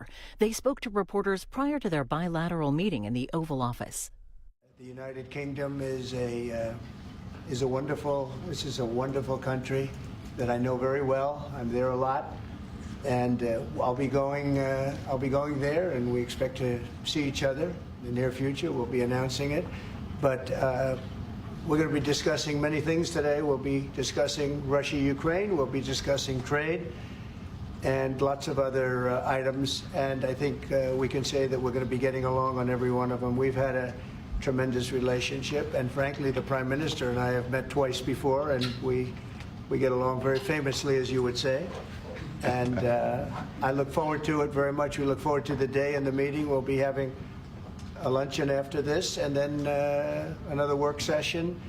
December. They spoke to reporters prior to their bilateral meeting in the Oval Office. The United Kingdom is a wonderful country that I know very well. I'm there a lot, and I'll be going there, and we expect to see each other in the near future. We'll be announcing it, but we're going to be discussing many things today. We'll be discussing Russia-Ukraine. We'll be discussing trade and lots of other items. And I think we can say that we're going to be getting along on every one of them. We've had a tremendous relationship, and frankly, the Prime Minister and I have met twice before, and we get along very famously, as you would say. And I look forward to it very much. We look forward to the day and the meeting. We'll be having a luncheon after this, and then another work session,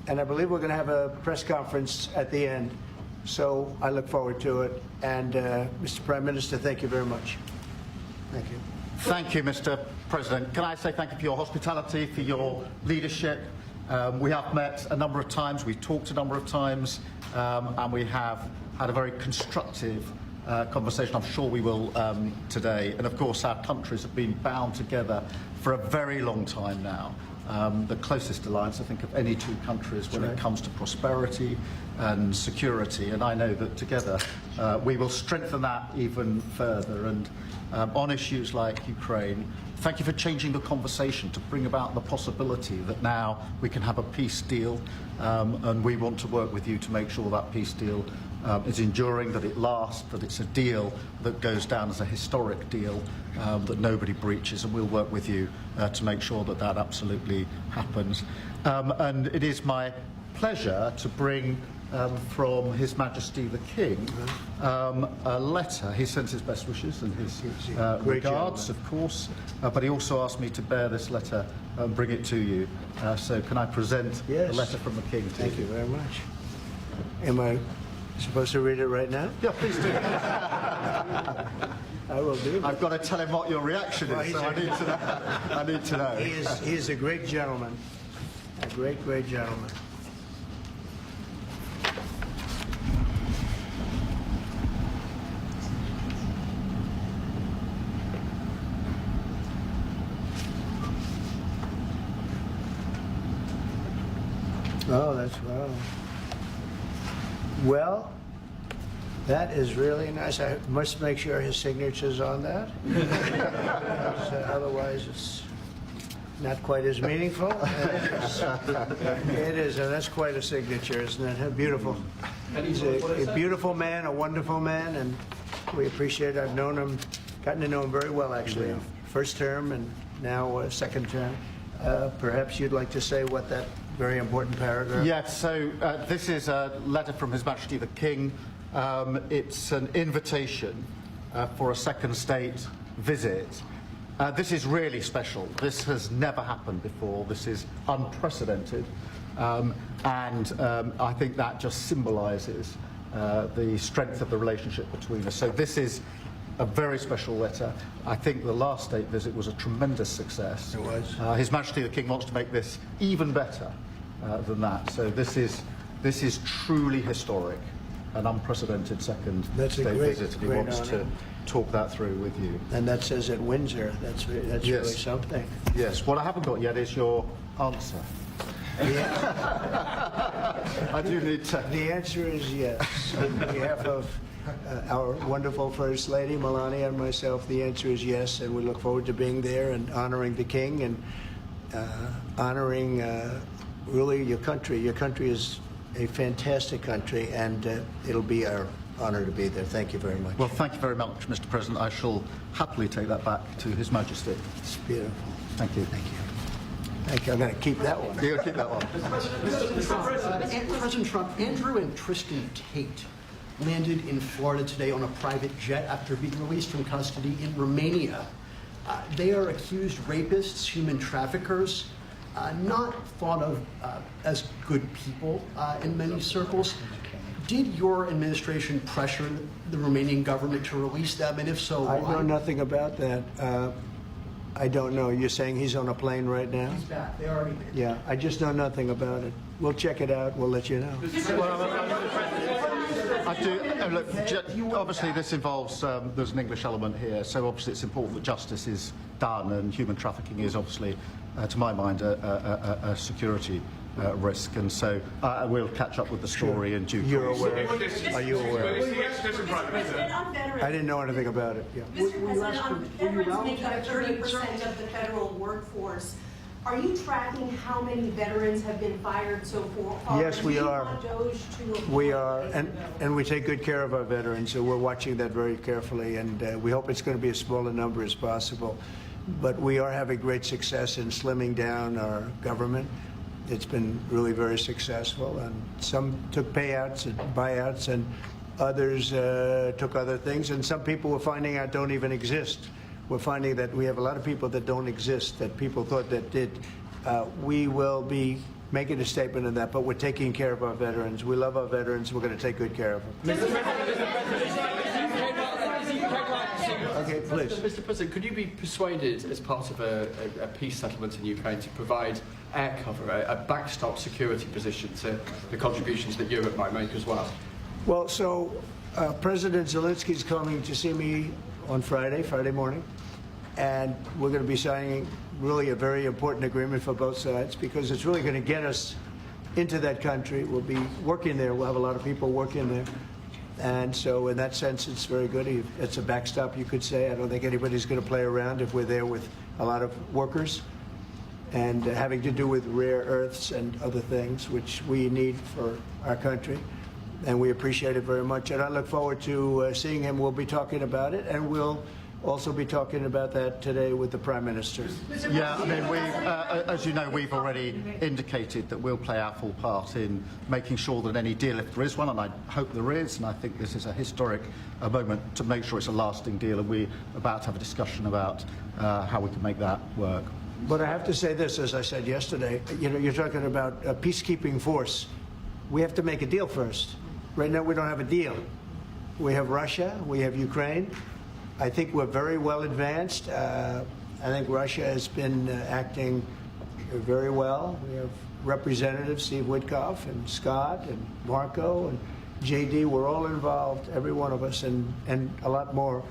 and I believe we're going to have a press conference at the end. So I look forward to it. And Mr. Prime Minister, thank you very much. Thank you. Thank you, Mr. President. Can I say thank you for your hospitality, for your leadership? We have met a number of times, we've talked a number of times, and we have had a very constructive conversation. I'm sure we will today. And of course, our countries have been bound together for a very long time now. The closest alliance, I think, of any two countries when it comes to prosperity and security. And I know that together we will strengthen that even further. And on issues like Ukraine, thank you for changing the conversation to bring about the possibility that now we can have a peace deal. And we want to work with you to make sure that peace deal is enduring, that it lasts, that it's a deal that goes down as a historic deal, that nobody breaches, and we'll work with you to make sure that that absolutely happens. And it is my pleasure to bring from His Majesty the King a letter. He sends his best wishes and his regards, of course, but he also asked me to bear this letter and bring it to you. So can I present the letter from the King to you? Thank you very much. Am I supposed to read it right now? Yeah, please do. I will do. I've got to tell him what your reaction is, so I need to know. He is a great gentleman, a great gentleman. Oh, that's well. Well, that is really nice. I must make sure his signature's on that. Otherwise, it's not quite as meaningful. It is, and that's quite a signature, isn't it? Beautiful. He's a beautiful man, a wonderful man, and we appreciate it. I've known him, gotten to know him very well, actually. First term and now second term. Perhaps you'd like to say what that very important paragraph. Yes, so this is a letter from His Majesty the King. It's an invitation for a second state visit. This is really special. This has never happened before. This is unprecedented. And I think that just symbolises the strength of the relationship between us. So this is a very special letter. I think the last state visit was a tremendous success. It was. His Majesty the King wants to make this even better than that. So this is truly historic, an unprecedented second state visit, and he wants to talk that through with you. And that says at Windsor. That's really something. Yes. What I haven't got yet is your answer. I do need to. The answer is yes. On behalf of our wonderful First Lady, Melania, and myself, the answer is yes, and we look forward to being there and honoring the King and honoring really your country. Your country is a fantastic country, and it'll be our honor to be there. Thank you very much. Well, thank you very much, Mr. President. I shall happily take that back to His Majesty. It's beautiful. Thank you. Thank you. Thank you. I'm going to keep that one. You're going to keep that one. President Trump, Andrew and Tristan Tate landed in Florida today on a private jet after being released from custody in Romania. They are accused rapists, human traffickers, not thought of as good people in many circles. Did your administration pressure the Romanian government to release them, and if so, why? I know nothing about that. I don't know. You're saying he's on a plane right now? He's back. They already did. Yeah, I just know nothing about it. We'll check it out. We'll let you know. I do. Look, obviously this involves, there's an English element here, so obviously it's important that justice is done, and human trafficking is obviously, to my mind, a security risk, and so we'll catch up with the story in due course. You're aware? Are you aware? I didn't know anything about it. Yeah. Mr. President, veterans make up 30% of the federal workforce. Are you tracking how many veterans have been fired so far? Yes, we are. We are, and we take good care of our veterans, so we're watching that very carefully, and we hope it's going to be as small a number as possible. But we are having great success in slimming down our government. It's been really very successful, and some took payouts and buyouts, and others took other things, and some people we're finding out don't even exist. We're finding that we have a lot of people that don't exist, that people thought that did. We will be making a statement on that, but we're taking care of our veterans. We love our veterans. We're going to take good care of them. Okay, please. Mr. President, could you be persuaded, as part of a peace settlement in Ukraine, to provide air cover, a backstop security position to the contributions that Europe might make as well? Well, so President Zelensky is coming to see me on Friday morning, and we're going to be signing really a very important agreement for both sides, because it's really going to get us into that country. We'll be working there. We'll have a lot of people working there. And so in that sense, it's very good. It's a backstop, you could say. I don't think anybody's going to play around if we're there with a lot of workers and having to do with rare earths and other things, which we need for our country. And we appreciate it very much. And I look forward to seeing him. We'll be talking about it, and we'll also be talking about that today with the Prime Minister. Yeah, I mean, as you know, we've already indicated that we'll play our full part in making sure that any deal, if there is one, and I hope there is, and I think this is a historic moment to make sure it's a lasting deal, and we're about to have a discussion about how we can make that work. But I have to say this, as I said yesterday, you know, you're talking about a peacekeeping force. We have to make a deal first. Right now, we don't have a deal. We have Russia, we have Ukraine. I think we're very well advanced. I think Russia has been acting very well. We have Representatives Steve Witkoff and Scott and Marco and JD. We're all involved, every one of us, and a lot more.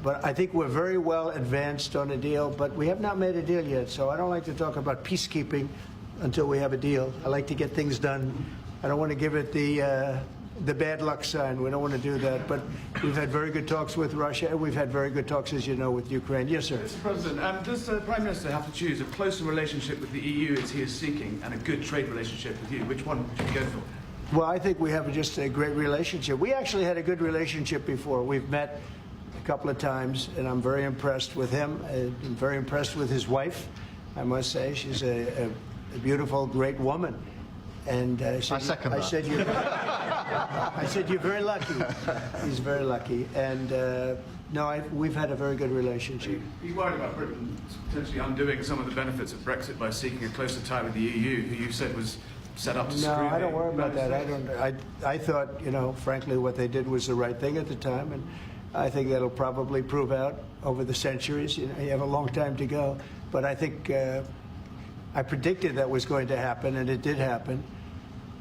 But I think we're very well advanced on a deal, but we have not made a deal yet. So I don't like to talk about peacekeeping until we have a deal. I like to get things done. I don't want to give it the bad luck sign. We don't want to do that. But we've had very good talks with Russia, and we've had very good talks, as you know, with Ukraine. Yes, sir. Mr. President, does the Prime Minister have to choose a closer relationship with the EU as he is seeking and a good trade relationship with you? Which one should you go for? Well, I think we have just a great relationship. We actually had a good relationship before. We've met a couple of times, and I'm very impressed with him. I'm very impressed with his wife, I must say. She's a beautiful, great woman. And I said you're very lucky. He's very lucky. And no, we've had a very good relationship. Are you worried about Britain potentially undoing some of the benefits of Brexit by seeking a closer tie with the EU, who you said was set up to screw? No, I don't worry about that. I thought, you know, frankly, what they did was the right thing at the time, and I think that'll probably prove out over the centuries. You know, you have a long time to go, but I think I predicted that was going to happen, and it did happen.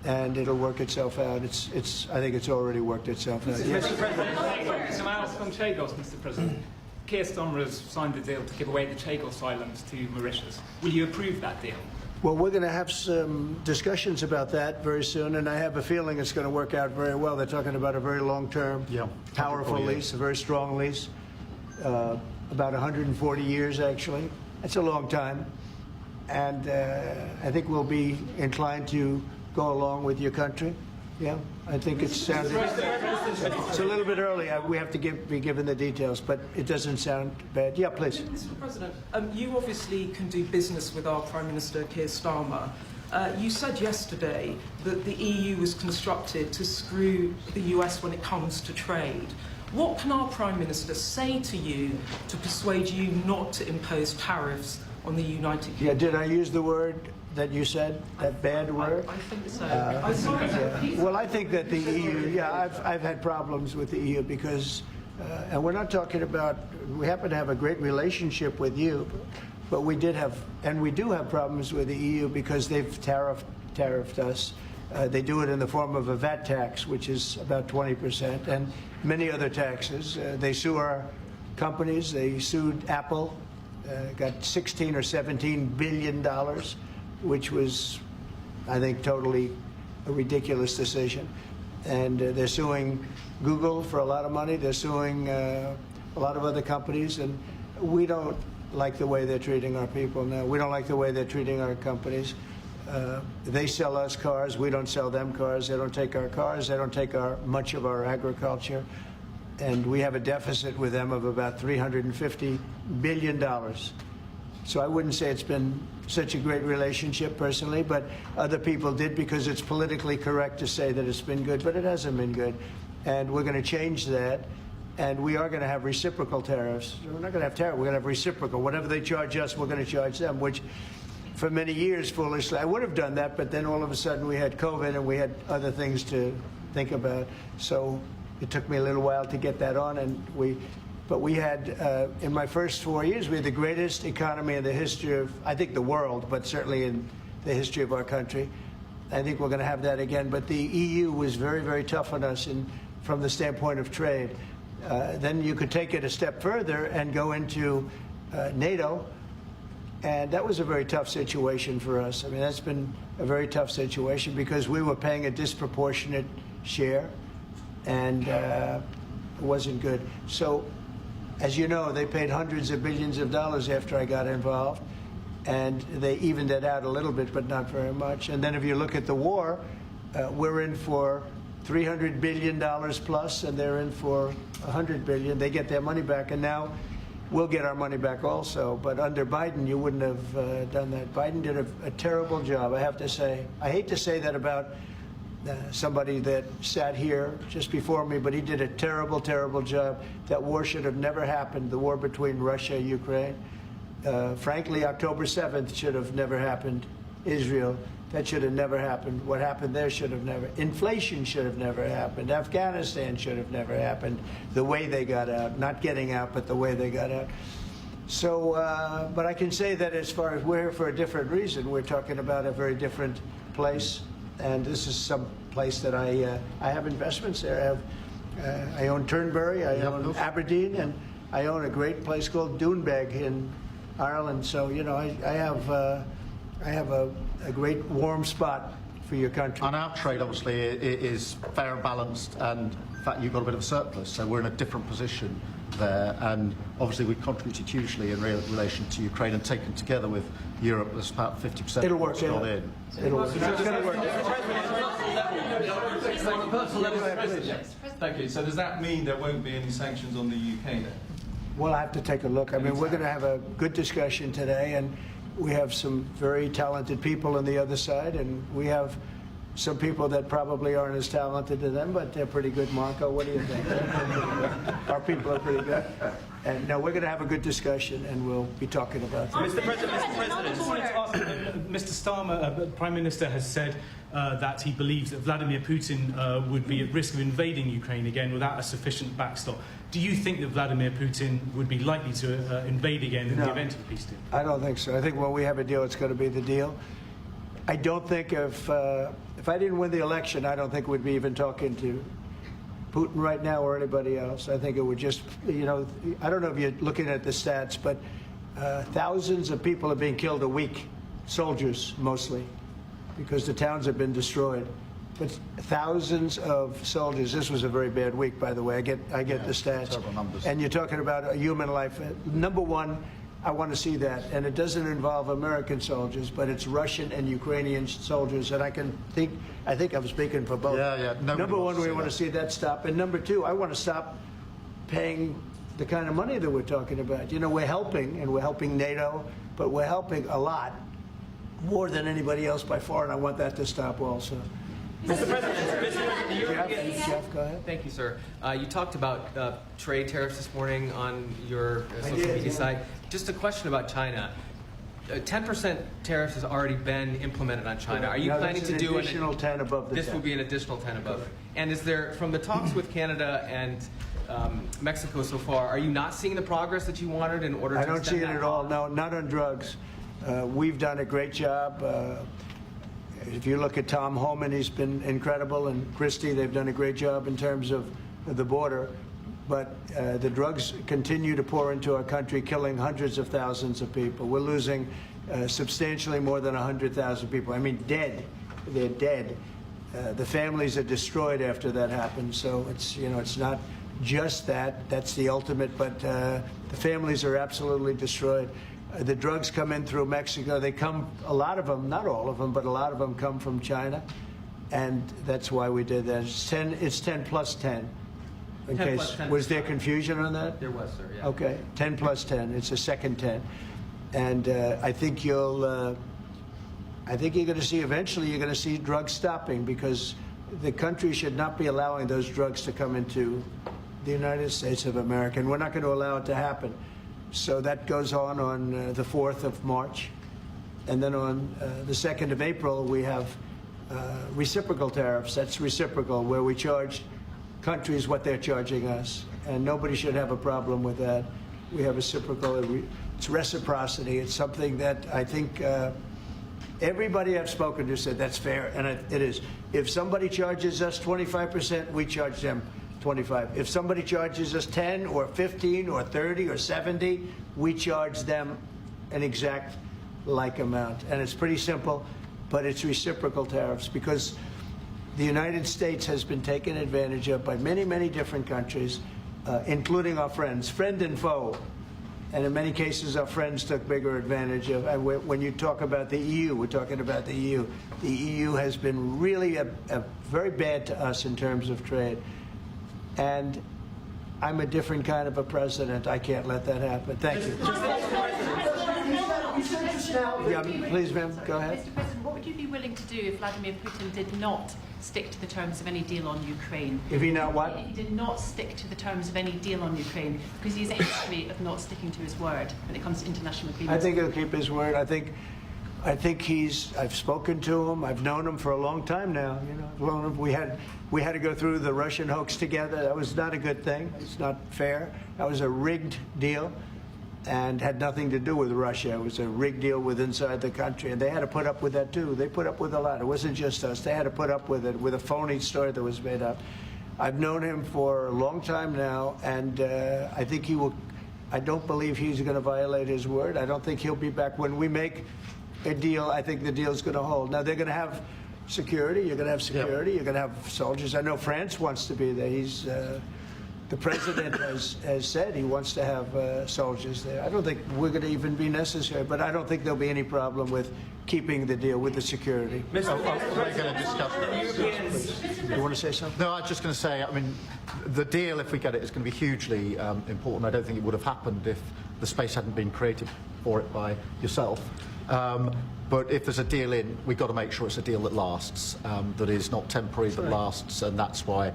And it'll work itself out. I think it's already worked itself out. Yes. Mr. President, can I ask on Chagos, Mr. President? Keir Starmer has signed a deal to give away the Chagos Islands to Mauritius. Will you approve that deal? Well, we're going to have some discussions about that very soon, and I have a feeling it's going to work out very well. They're talking about a very long-term, powerful lease, a very strong lease, about 140 years, actually. That's a long time. And I think we'll be inclined to go along with your country. Yeah, I think it's a little bit early. We have to be given the details, but it doesn't sound bad. Yeah, please. Mr. President, you obviously can do business with our Prime Minister, Keir Starmer. You said yesterday that the EU was constructed to screw the US when it comes to trade. What can our Prime Minister say to you to persuade you not to impose tariffs on the United Kingdom? Yeah, did I use the word that you said, that bad word? I think so. Well, I think that the EU, I've had problems with the EU because, and we're not talking about, we happen to have a great relationship with you, but we did have, and we do have problems with the EU because they've tariffed us. They do it in the form of a VAT tax, which is about 20%, and many other taxes. They sue our companies. They sued Apple, got 16 or 17 billion dollars, which was, I think, totally a ridiculous decision. And they're suing Google for a lot of money. They're suing a lot of other companies, and we don't like the way they're treating our people now. We don't like the way they're treating our companies. They sell us cars. We don't sell them cars. They don't take our cars. They don't take much of our agriculture. And we have a deficit with them of about $350 billion. So I wouldn't say it's been such a great relationship personally, but other people did because it's politically correct to say that it's been good, but it hasn't been good. And we're going to change that. And we are going to have reciprocal tariffs. We're not going to have tariffs. We're going to have reciprocal. Whatever they charge us, we're going to charge them, which for many years, foolishly, I would have done that, but then all of a sudden we had COVID and we had other things to think about. So it took me a little while to get that on. But we had, in my first 4 years, we had the greatest economy in the history of, I think, the world, but certainly in the history of our country. I think we're going to have that again. But the EU was very, very tough on us from the standpoint of trade. Then you could take it a step further and go into NATO, and that was a very tough situation for us. I mean, that's been a very tough situation because we were paying a disproportionate share, and it wasn't good. So, as you know, they paid hundreds of billions of dollars after I got involved, and they evened it out a little bit, but not very much. And then if you look at the war, we're in for $300 billion plus, and they're in for $100 billion. They get their money back, and now we'll get our money back also. But under Biden, you wouldn't have done that. Biden did a terrible job, I have to say. I hate to say that about somebody that sat here just before me, but he did a terrible, terrible job. That war should have never happened, the war between Russia and Ukraine. Frankly, October 7th should have never happened. Israel, that should have never happened. What happened there should have never. Inflation should have never happened. Afghanistan should have never happened. The way they got out, not getting out, but the way they got out. So, but I can say that as far as we're here for a different reason, we're talking about a very different place, and this is some place that I have investments there. I own Turnberry, I own Aberdeen, and I own a great place called Doonbeg in Ireland. So, you know, I have a great warm spot for your country. And our trade, obviously, is fair and balanced, and in fact, you've got a bit of a surplus, so we're in a different position there. And obviously, we contributed hugely in relation to Ukraine, and taken together with Europe, there's about 50% It'll work, of what's gone in. It'll work. It's going to work. Thank you. So does that mean there won't be any sanctions on the UK then? We'll have to take a look. I mean, we're going to have a good discussion today, and we have some very talented people on the other side, and we have some people that probably aren't as talented as them, but they're pretty good. Marco, what do you think? Our people are pretty good. And no, we're going to have a good discussion, and we'll be talking about that. Mr. President, I just wanted to ask, Mr. Starmer, the Prime Minister has said that he believes that Vladimir Putin would be at risk of invading Ukraine again without a sufficient backstop. Do you think that Vladimir Putin would be likely to invade again in the event of a peace deal? I don't think so. I think when we have a deal, it's going to be the deal. I don't think if I didn't win the election, I don't think we'd be even talking to Putin right now or anybody else. I think it would just, you know, I don't know if you're looking at the stats, but thousands of people are being killed a week, soldiers mostly, because the towns have been destroyed. But thousands of soldiers. This was a very bad week, by the way. I get the stats. Several numbers. And you're talking about a human life. Number one, I want to see that, and it doesn't involve American soldiers, but it's Russian and Ukrainian soldiers, and I think I'm speaking for both. Yeah. Number one, we want to see that stop, and number two, I want to stop paying the kind of money that we're talking about. You know, we're helping, and we're helping NATO, but we're helping a lot, more than anybody else by far, and I want that to stop also. Mr. President, the European... Jeff, go ahead. Thank you, sir. You talked about trade tariffs this morning on your social media site. Just a question about China. 10% tariffs has already been implemented on China. Are you planning to do an additional 10 above the 10? This will be an additional 10 above. And is there, from the talks with Canada and Mexico so far, are you not seeing the progress that you wanted in order to I don't see it at all. No, not on drugs. We've done a great job. If you look at Tom Homan, he's been incredible, and Christie, they've done a great job in terms of the border. But the drugs continue to pour into our country, killing hundreds of thousands of people. We're losing substantially more than 100,000 people. I mean, dead. They're dead. The families are destroyed after that happens. So it's, you know, it's not just that. That's the ultimate. But the families are absolutely destroyed. The drugs come in through Mexico. They come, a lot of them, not all of them, but a lot of them come from China. And that's why we did that. It's 10 plus 10. In 10 case, plus 10. was there confusion on that? There was, sir, yeah. Okay, 10 plus 10. It's a second 10. And I think you'll, I think you're going to see, eventually you're going to see drugs stopping, because the country should not be allowing those drugs to come into the United States of America. And we're not going to allow it to happen. So that goes on the 4th of March. And then on the 2nd of April, we have reciprocal tariffs. That's reciprocal, where we charge countries what they're charging us. And nobody should have a problem with that. We have reciprocal. It's reciprocity. It's something that I think everybody I've spoken to said that's fair, and it is. If somebody charges us 25%, we charge them 25. If somebody charges us 10 or 15 or 30 or 70, we charge them an exact like amount. And it's pretty simple, but it's reciprocal tariffs, because the United States has been taken advantage of by many, many different countries, including our friends, friend and foe. And in many cases, our friends took bigger advantage of. And when you talk about the EU, we're talking about the EU. The EU has been really very bad to us in terms of trade. And I'm a different kind of a president. I can't let that happen. Thank you. Yeah, please, ma'am, go ahead. Mr. President, what would you be willing to do if Vladimir Putin did not stick to the terms of any deal on Ukraine? If he not what? He did not stick to the terms of any deal on Ukraine, because he has a history of not sticking to his word when it comes to international agreements. I think he'll keep his word. I think I've spoken to him. I've known him for a long time now. You know, I've known him. We had to go through the Russian hoax together. That was not a good thing. It's not fair. That was a rigged deal, and had nothing to do with Russia. It was a rigged deal with inside the country, and they had to put up with that too. They put up with a lot. It wasn't just us. They had to put up with it, with a phony story that was made up. I've known him for a long time now, and I think he will. I don't believe he's going to violate his word. I don't think he'll be back. When we make a deal, I think the deal's going to hold. Now, they're going to have security. You're going to have security. Yep. You're going to have soldiers. I know France wants to be there. The president has said he wants to have soldiers there. I don't think we're going to even be necessary, but I don't think there'll be any problem with keeping the deal with the security. We're going to discuss that. You want to say something? No, I was just going to say, I mean, the deal, if we get it, is going to be hugely important. I don't think it would have happened if the space hadn't been created for it by yourself. But if there's a deal in, we've got to make sure it's a deal that lasts, that is not temporary, but lasts, and that's why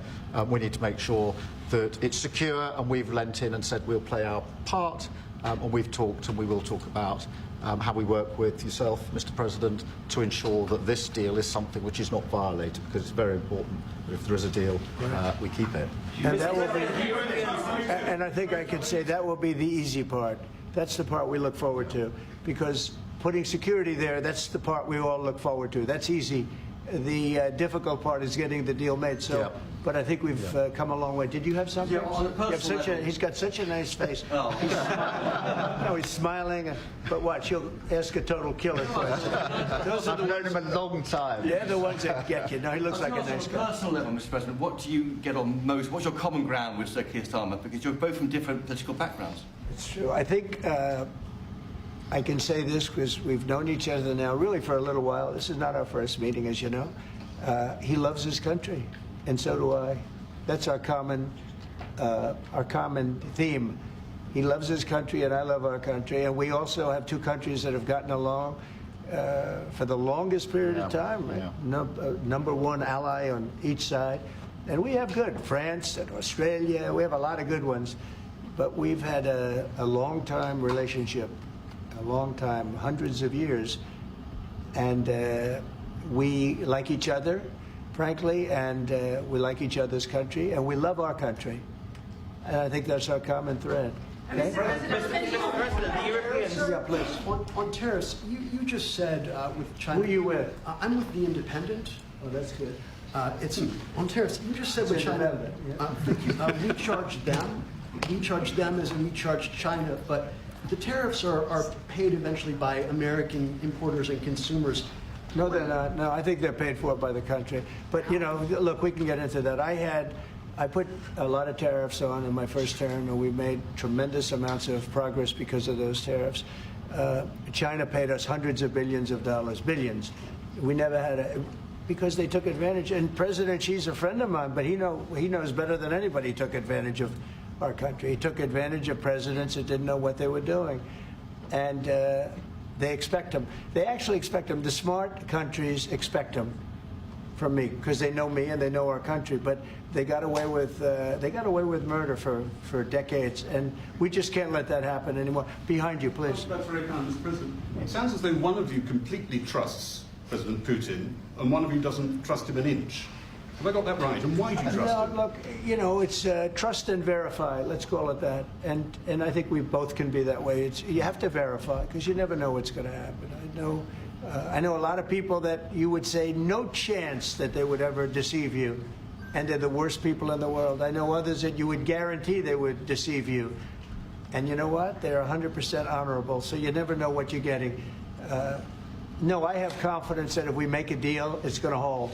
we need to make sure that it's secure, and we've lent in and said we'll play our part, and we've talked and we will talk about how we work with yourself, Mr. President, to ensure that this deal is something which is not violated, because it's very important that if there is a deal, we keep it. And that will be, and I think I can say that will be the easy part. That's the part we look forward to, because putting security there, that's the part we all look forward to. That's easy. The difficult part is getting the deal made. So, but I think we've come a long way. Did you have something? Yeah, on a personal level. He's got such a nice face. Oh. He's smiling. But watch, he'll ask a total killer question. Those are the I've known him a long time. They're the ones that get you. No, he looks like a nice guy. On a personal level, Mr. President, what do you get on most? What's your common ground with Sir Keir Starmer? Because you're both from different political backgrounds. It's true. I think I can say this because we've known each other now really for a little while. This is not our first meeting, as you know. He loves his country, and so do I. That's our common theme. He loves his country, and I love our country. And we also have two countries that have gotten along for the longest period of time. Right? Number one ally on each side. And we have good. France and Australia, we have a lot of good ones. But we've had a long-time relationship. A long time, hundreds of years, and we like each other, frankly, and we like each other's country, and we love our country, and I think that's our common thread. Okay? Mr. President, the Europeans... Yeah, please. On tariffs, you just said with China... Who are you with? I'm with The Independent. Oh, that's good. It's on tariffs. You just said with China, thank you. We charge them as in we charge China, but the tariffs are paid eventually by American importers and consumers. No, they're not. No, I think they're paid for by the country. But, you know, look, we can get into that. I put a lot of tariffs on in my first term, and we made tremendous amounts of progress because of those tariffs. China paid us hundreds of billions of dollars, billions. We never had because they took advantage. And President Xi's a friend of mine, but he knows better than anybody took advantage of our country. He took advantage of presidents that didn't know what they were doing. And they expect them. They actually expect them. The smart countries expect them from me because they know me and they know our country. But they got away with murder for decades, and we just can't let that happen anymore. Behind you, please. That's very kind, Mr. President. It sounds as though one of you completely trusts President Putin and one of you doesn't trust him an inch. Have I got that right? And why do you trust him? Look, you know, it's trust and verify. Let's call it that. And I think we both can be that way. You have to verify because you never know what's going to happen. I know a lot of people that you would say no chance that they would ever deceive you, and they're the worst people in the world. I know others that you would guarantee they would deceive you, and you know what? They're 100% honorable. So you never know what you're getting. No, I have confidence that if we make a deal, it's going to hold.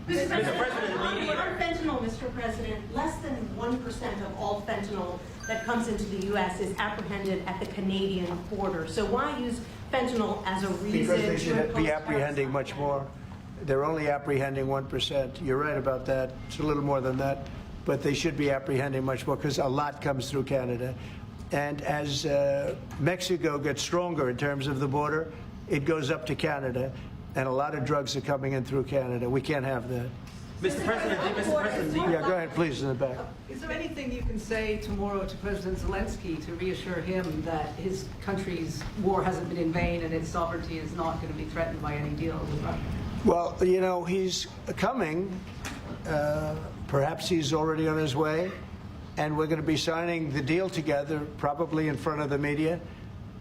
Mr. President, on fentanyl, Mr. President, less than 1% of all fentanyl that comes into the U.S. is apprehended at the Canadian border. So why use fentanyl as a reason because they should to be apprehending much more. They're only apprehending 1%. You're right about that. It's a little more than that. But they should be apprehending much more because a lot comes through Canada. And as Mexico gets stronger in terms of the border, it goes up to Canada. And a lot of drugs are coming in through Canada. We can't have that. Mr. President, yeah, go ahead, please, in the back. Is there anything you can say tomorrow to President Zelensky to reassure him that his country's war hasn't been in vain and its sovereignty is not going to be threatened by any deal with Russia? Well, you know, he's coming. Perhaps he's already on his way. And we're going to be signing the deal together, probably in front of the media.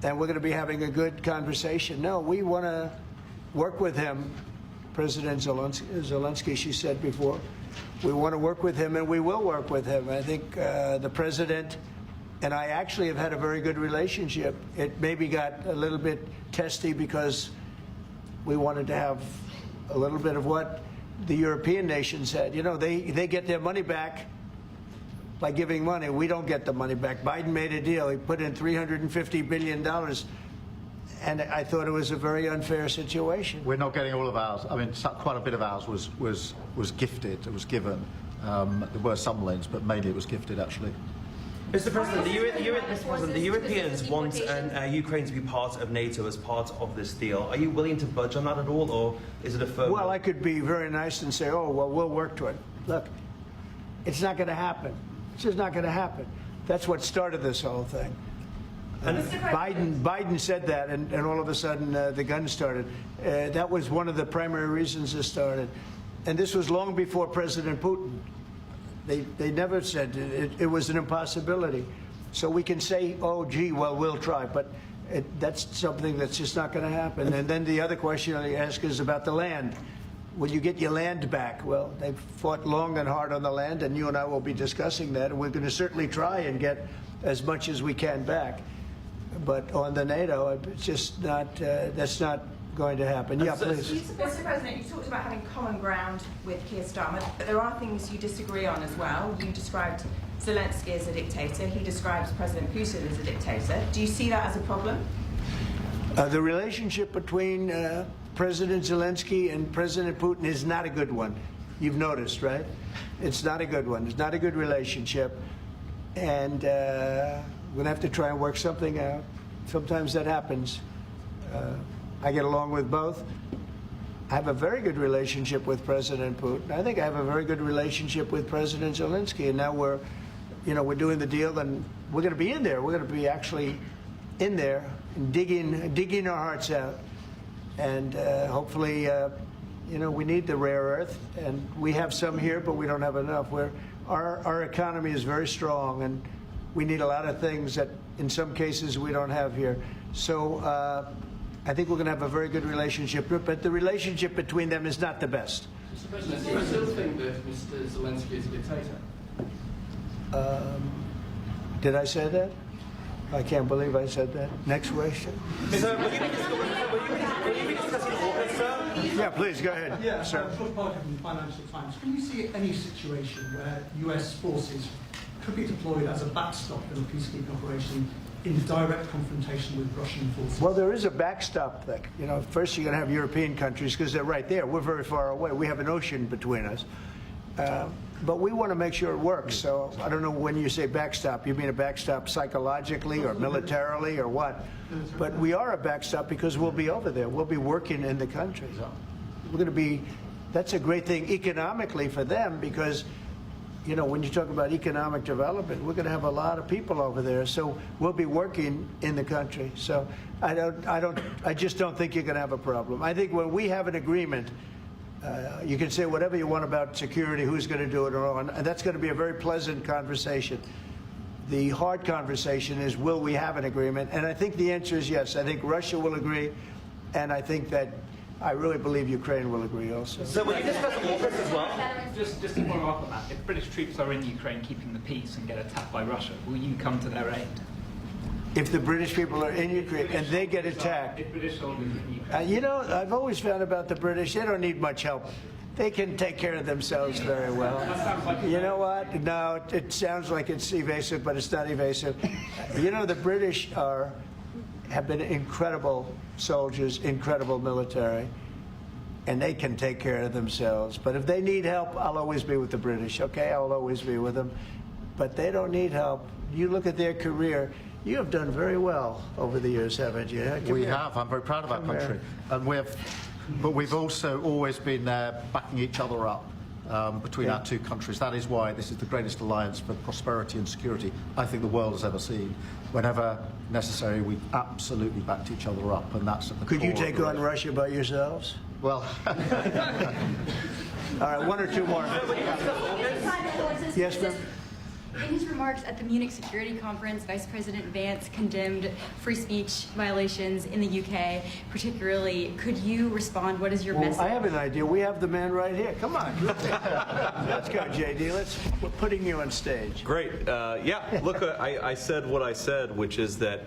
And we're going to be having a good conversation. No, we want to work with him. President Zelensky, she said before, we want to work with him, and we will work with him. I think the president and I actually have had a very good relationship. It maybe got a little bit testy because we wanted to have a little bit of what the European nations had. You know, they get their money back by giving money. We don't get the money back. Biden made a deal. He put in $350 billion. And I thought it was a very unfair situation. We're not getting all of ours. I mean, quite a bit of ours was gifted. It was given. There were some lends, but mainly it was gifted, actually. Mr. President, the Europeans want Ukraine to be part of NATO as part of this deal. Are you willing to budge on that at all, or is it a firm? Well, I could be very nice and say, oh, well, we'll work to it. Look, it's not going to happen. It's just not going to happen. That's what started this whole thing. Biden said that, and all of a sudden the gun started. That was one of the primary reasons it started. And this was long before President Putin. They never said it was an impossibility. So we can say, oh, gee, well, we'll try. But that's something that's just not going to happen. And then the other question I ask is about the land. Will you get your land back? Well, they've fought long and hard on the land, and you and I will be discussing that. And we're going to certainly try and get as much as we can back. But on the NATO, it's just not, that's not going to happen. Yeah, please. Mr. President, you talked about having common ground with Keir Starmer, but there are things you disagree on as well. You described Zelensky as a dictator. He describes President Putin as a dictator. Do you see that as a problem? The relationship between President Zelensky and President Putin is not a good one. You've noticed, right? It's not a good one. It's not a good relationship. And we're going to have to try and work something out. Sometimes that happens. I get along with both. I have a very good relationship with President Putin. I think I have a very good relationship with President Zelensky. And now we're doing the deal, and we're going to be in there. We're going to be actually in there, digging our hearts out. And hopefully, we need the rare earth, and we have some here, but we don't have enough. Our economy is very strong, and We need a lot of things that, in some cases, we don't have here. So I think we're going to have a very good relationship, but the relationship between them is not the best. Mr. President, do you still think that Mr. Zelensky is a dictator? Did I say that? I can't believe I said that. Next question. Sir, will you be discussing AUKUS, sir? Yeah, please, go ahead. Yeah, sir. George Parker from the Financial Times. Can you see any situation where US forces could be deployed as a backstop in a peacekeeping operation in direct confrontation with Russian forces? Well, there is a backstop thing. You know, first you're going to have European countries because they're right there. We're very far away. We have an ocean between us. But we want to make sure it works. So I don't know when you say backstop, you mean a backstop psychologically or militarily or what? But we are a backstop because we'll be over there. We'll be working in the country. We're going to be, that's a great thing economically for them because, you know, when you talk about economic development, we're going to have a lot of people over there. So we'll be working in the country. So I just don't think you're going to have a problem. I think when we have an agreement, you can say whatever you want about security, who's going to do it, and that's going to be a very pleasant conversation. The hard conversation is, will we have an agreement? And I think the answer is yes. I think Russia will agree, and I think that I really believe Ukraine will agree also. So will you discuss AUKUS as well? Just to follow up on that, if British troops are in Ukraine keeping the peace and get attacked by Russia, will you come to their aid? If the British people are in Ukraine and they get attacked, you know, I've always found about the British, they don't need much help. They can take care of themselves very well. You know what? No, it sounds like it's evasive, but it's not evasive. You know, the British have been incredible soldiers, incredible military, and they can take care of themselves. But if they need help, I'll always be with the British, okay? I'll always be with them. But they don't need help. You look at their career. You have done very well over the years, haven't you? We have. I'm very proud of our country. And but we've also always been there backing each other up between our two countries. That is why this is the greatest alliance for prosperity and security I think the world has ever seen. Whenever necessary, we've absolutely backed each other up, and that's at the core. Could you take on Russia by yourselves? Well, all right, one or two more. Yes, ma'am. In his remarks at the Munich Security Conference, Vice President Vance condemned free speech violations in the UK, particularly. Could you respond? What is your message? I have an idea. We have the man right here. Come on. Let's go, JD. We're putting you on stage. Great. Yeah, look, I said what I said, which is that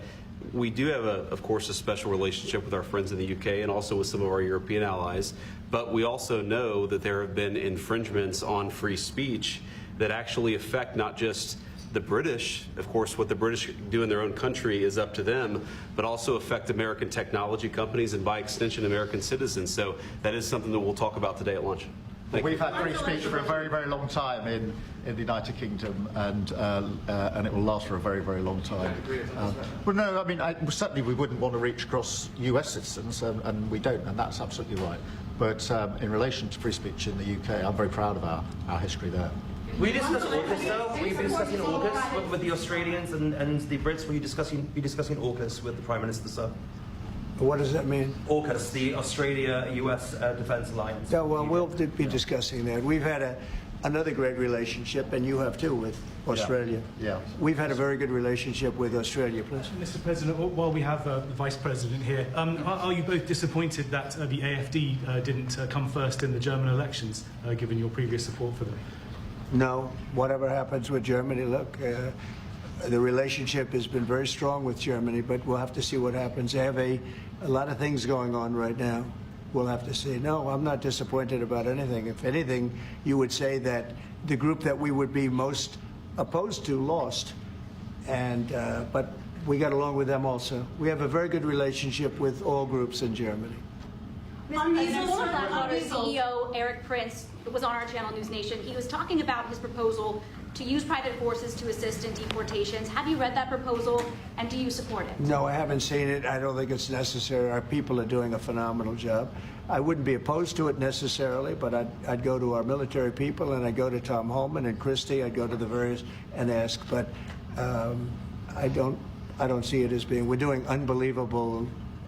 we do have, of course, a special relationship with our friends in the UK and also with some of our European allies. But we also know that there have been infringements on free speech that actually affect not just the British. Of course, what the British do in their own country is up to them, but also affect American technology companies and, by extension, American citizens. So that is something that we'll talk about today at lunch. We've had free speech for a very, very long time in the United Kingdom, and it will last for a very, very long time. Well, no, I mean, certainly we wouldn't want to reach across US citizens, and we don't, and that's absolutely right. But in relation to free speech in the UK, I'm very proud of our history there. Will you discuss AUKUS, though? Will you be discussing AUKUS with the Australians and the Brits? Will you be discussing AUKUS with the Prime Minister, sir? What does that mean? AUKUS, the Australia-US Defence Alliance. Yeah, well, we'll be discussing that. We've had another great relationship, and you have too, with Australia. Yeah. We've had a very good relationship with Australia, please. Mr. President, while we have the Vice President here, are you both disappointed that the AfD didn't come first in the German elections, given your previous support for them? No. Whatever happens with Germany, look, the relationship has been very strong with Germany, but we'll have to see what happens. They have a lot of things going on right now. We'll have to see. No, I'm not disappointed about anything. If anything, you would say that the group that we would be most opposed to lost, but we got along with them also. We have a very good relationship with all groups in Germany. Former Blackwater CEO Eric Prince was on our channel News Nation. He was talking about his proposal to use private forces to assist in deportations. Have you read that proposal, and do you support it? No, I haven't seen it. I don't think it's necessary. Our people are doing a phenomenal job. I wouldn't be opposed to it necessarily, but I'd go to our military people, and I'd go to Tom Homan and Christie. I'd go to the various and ask, but I don't see it as being. We're doing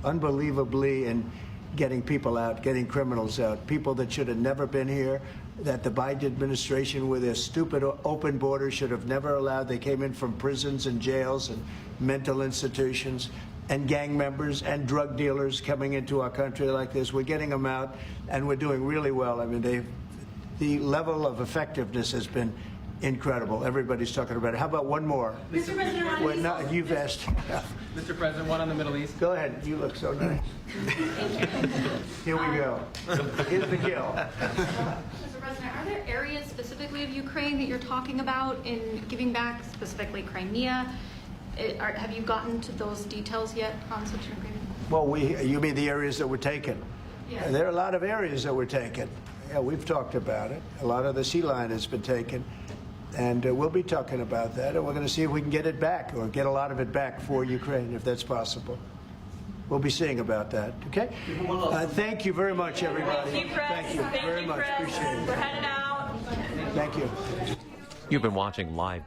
unbelievably in getting people out, getting criminals out, people that should have never been here, that the Biden administration, with their stupid open borders, should have never allowed. They came in from prisons and jails and mental institutions, and gang members and drug dealers coming into our country like this. We're getting them out, and we're doing really well. I mean, the level of effectiveness has been incredible. Everybody's talking about it. How about one more? Mr. President, you've asked. Mr. President, one on the Middle East. Go ahead. You look so nice. Here we go. Here's the kill. Mr. President, are there areas specifically of Ukraine that you're talking about in giving back, specifically Crimea? Have you gotten to those details yet on such an agreement? Well, you mean the areas that were taken? Yes. There are a lot of areas that were taken. Yeah, we've talked about it. A lot of the sea line has been taken. And we'll be talking about that, and we're going to see if we can get it back, or get a lot of it back for Ukraine, if that's possible. We'll be seeing about that, okay? Thank you very much, everybody. Thank you, Press. Thank you very much. Appreciate it. We're headed out. Thank you. You've been watching live.